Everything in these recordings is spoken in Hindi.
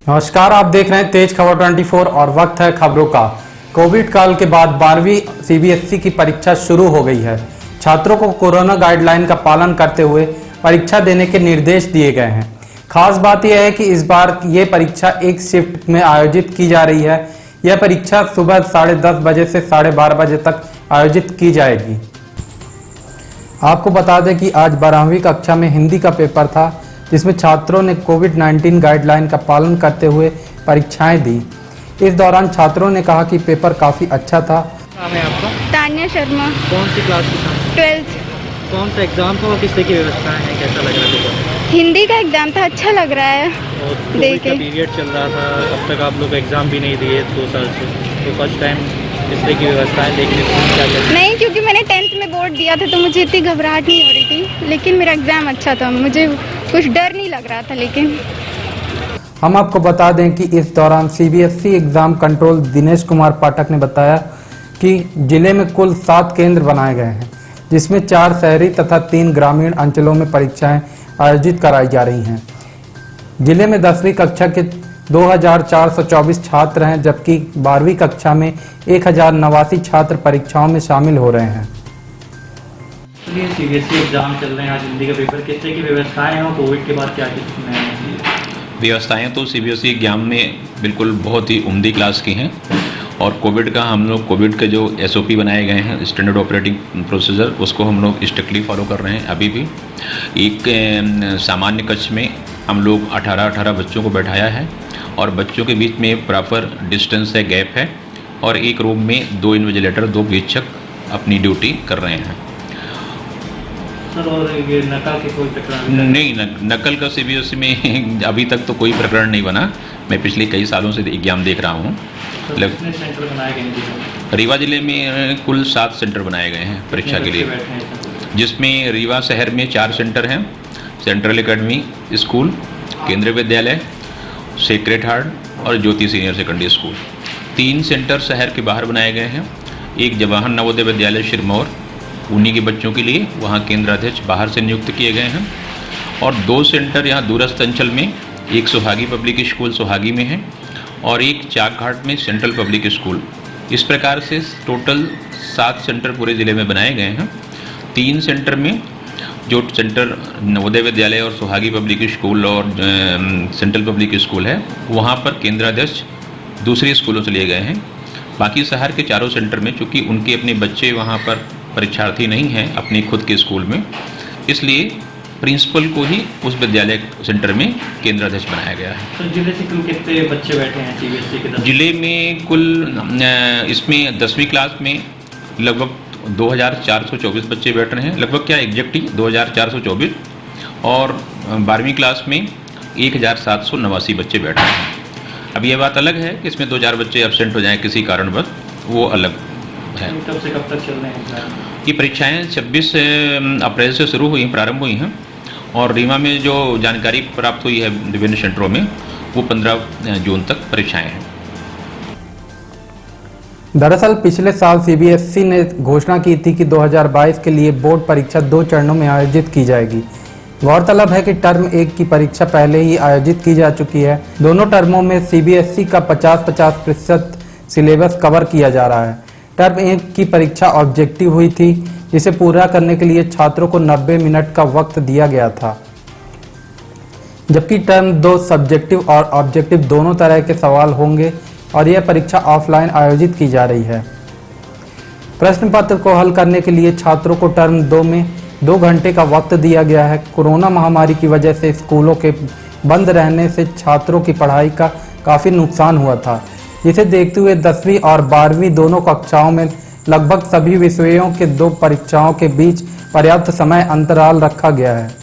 नमस्कार, आप देख रहे हैं तेज खबर 24 और वक्त है खबरों का। कोविड काल के बाद 12वीं सीबीएसई की परीक्षा शुरू हो गई है। छात्रों को कोरोना गाइडलाइन का पालन करते हुए परीक्षा देने के निर्देश दिए गए हैं। खास बात यह है कि इस बार ये परीक्षा एक शिफ्ट में आयोजित की जा रही है। यह परीक्षा सुबह 10:30 बजे से 12:30 बजे तक आयोजित की जाएगी। आपको बता दें कि आज 12वीं कक्षा में हिंदी का पेपर था, जिसमें छात्रों ने कोविड-19 गाइडलाइन का पालन करते हुए परीक्षाएं दी। इस दौरान छात्रों ने कहा कि पेपर काफी अच्छा था। नाम है आपका? तान्या शर्मा। कौन सी क्लास की छात्र? 12th। कौन सा एग्जाम था और किस तरह की व्यवस्था है, कैसा लग रहा है? हिंदी का एग्जाम था, अच्छा लग रहा है। और कोविड का पीरियड चल रहा था, अब तक आप लोग एग्जाम भी नहीं दिए 2 साल से, तो फर्स्ट टाइम इस तरह की व्यवस्थाएं देखने को क्या चल? नहीं, क्योंकि मैंने 10th में बोर्ड दिया था तो मुझे इतनी घबराहट नहीं हो रही थी, लेकिन मेरा एग्जाम अच्छा था, मुझे कुछ डर नहीं लग रहा था। लेकिन हम आपको बता दें कि इस दौरान CBSE exam control Dinesh Kumar Pathak ने बताया कि जिले में कुल 7 केंद्र बनाए गए हैं, जिसमें 4 शहरी तथा 3 ग्रामीण अंचलों में परीक्षाएं आयोजित कराई जा रही हैं। जिले में 10वीं कक्षा के 2424 छात्र हैं, जबकि 12वीं कक्षा में 1089 छात्र परीक्षाओं में शामिल हो रहे हैं। सीबीएसई एग्जाम चल रहे हैं, आज हिंदी का पेपर, किस तरह की व्यवस्थाएं हैं और कोविड के बाद क्या व्यवस्थाएं? तो सीबीएसई एग्जाम में बिल्कुल बहुत ही उम्दी क्लास की हैं और कोविड का हम लोग कोविड के जो एसओपी बनाए गए हैं, स्टैंडर्ड ऑपरेटिंग प्रोसीजर, उसको हम लोग स्ट्रिक्टली फॉलो कर रहे हैं। अभी भी एक सामान्य कक्ष में हम लोग 18 बच्चों को बैठाया है और बच्चों के बीच में प्रॉपर डिस्टेंस है, गैप है, और एक रूम में 2 इन्विजिलेटर 2 वीक्षक अपनी ड्यूटी कर रहे हैं। सर, और ये नकल के कोई प्रकरण नहीं, नकल का सीबीएसई में अभी तक तो कोई प्रकरण नहीं बना। मैं पिछले कई सालों से एग्जाम देख रहा हूँ। कितने सेंटर बनाए गए? रीवा जिले में कुल 7 सेंटर बनाए गए हैं परीक्षा के लिए, जिसमें रीवा शहर में 4 सेंटर हैं, सेंट्रल एकेडमी स्कूल, केंद्रीय विद्यालय, सेक्रेड हार्ट और ज्योति सीनियर सेकेंडरी स्कूल। 3 सेंटर शहर के बाहर बनाए गए हैं। एक जवाहर नवोदय विद्यालय सिरमौर, उन्हीं के बच्चों के लिए, वहाँ केंद्र अध्यक्ष बाहर से नियुक्त किए गए हैं, और 2 सेंटर यहाँ दूरस्थ अंचल में, एक सुहागी पब्लिक स्कूल सुहागी में है और एक चाकघाट में सेंट्रल पब्लिक स्कूल। इस प्रकार से टोटल 7 सेंटर पूरे ज़िले में बनाए गए हैं। 3 सेंटर में जो सेंटर नवोदय विद्यालय और सुहागी पब्लिक स्कूल और सेंट्रल पब्लिक स्कूल है, वहाँ पर केंद्राध्यक्ष दूसरे स्कूलों से लिए गए हैं। बाकी शहर के 4 सेंटर में चूँकि उनके अपने बच्चे वहाँ पर परीक्षार्थी नहीं हैं अपने खुद के स्कूल में, इसलिए प्रिंसिपल को ही उस विद्यालय सेंटर में केंद्राध्यक्ष बनाया गया है। तो जिले से कुल कितने बच्चे बैठे हैं सीबीएसई के? जिले में कुल इसमें 10वीं क्लास में लगभग 2424 बच्चे बैठ रहे हैं, लगभग क्या एग्जैक्टली 2424, और 12वीं क्लास में 1789 बच्चे बैठ रहे हैं। अब यह बात अलग है कि इसमें 2-4 बच्चे एब्सेंट हो जाएं किसी कारणवश, वो अलग है। कब से कब तक चल रहे हैं ये परीक्षाएँ? 26 अप्रैल से शुरू हुई, प्रारंभ हुई हैं, और रीवा में जो जानकारी प्राप्त हुई है विभिन्न सेंटरों में, वो 15 जून तक परीक्षाएं हैं। दरअसल पिछले साल सीबीएसई ने घोषणा की थी कि 2022 के लिए बोर्ड परीक्षा 2 चरणों में आयोजित की जाएगी। गौरतलब है कि टर्म 1 की परीक्षा पहले ही आयोजित की जा चुकी है। दोनों टर्मों में सीबीएसई का 50-50% सिलेबस कवर किया जा रहा है। टर्म 1 की परीक्षा ऑब्जेक्टिव हुई थी, जिसे पूरा करने के लिए छात्रों को 90 मिनट का वक्त दिया गया था, जबकि टर्म 2 सब्जेक्टिव और ऑब्जेक्टिव दोनों तरह के सवाल होंगे और यह परीक्षा ऑफलाइन आयोजित की जा रही है। प्रश्न पत्र को हल करने के लिए छात्रों को टर्म 2 में 2 घंटे का वक्त दिया गया है। कोरोना महामारी की वजह से स्कूलों के बंद रहने से छात्रों की पढ़ाई का काफ़ी नुकसान हुआ था, जिसे देखते हुए 10वीं और 12वीं दोनों कक्षाओं में लगभग सभी विषयों के 2 परीक्षाओं के बीच पर्याप्त समय अंतराल रखा गया है।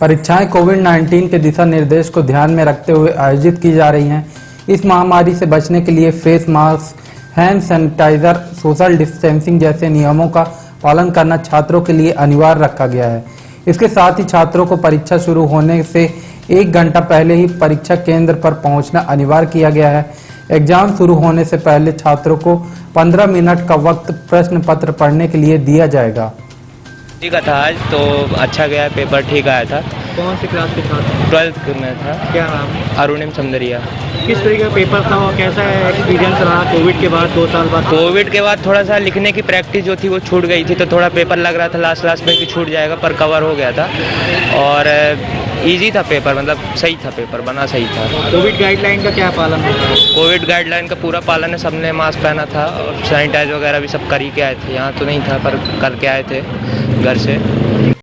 परीक्षाएं कोविड-19 के दिशा निर्देश को ध्यान में रखते हुए आयोजित की जा रही हैं। इस महामारी से बचने के लिए face mask, hand sanitiser, social distancing जैसे नियमों का पालन करना छात्रों के लिए अनिवार्य रखा गया है। इसके साथ ही छात्रों को परीक्षा शुरू होने से 1 घंटा पहले ही परीक्षा केंद्र पर पहुंचना अनिवार्य किया गया है। एग्जाम शुरू होने से पहले छात्रों को 15 मिनट का वक्त प्रश्न पत्र पढ़ने के लिए दिया जाएगा। ठीक था आज तो अच्छा गया, पेपर ठीक आया था। कौन सी क्लास के छात्र? 12th में था। क्या नाम? अरुणिम समदरिया। किस तरीके का पेपर था और कैसा एक्सपीरियंस रहा कोविड के बाद 2 साल बाद? कोविड के बाद थोड़ा सा लिखने की प्रैक्टिस जो थी वो छूट गई थी, तो थोड़ा पेपर लग रहा था लास्ट में कि छूट जाएगा, पर कवर हो गया था और इजी था पेपर, मतलब सही था पेपर, बना सही था। कोविड गाइडलाइन का क्या पालन होता है? कोविड गाइडलाइन का पूरा पालन है, सबने मास्क पहना था और सैनिटाइज वगैरह भी सब कर ही के आए थे। यहाँ तो नहीं था पर करके आए थे घर से।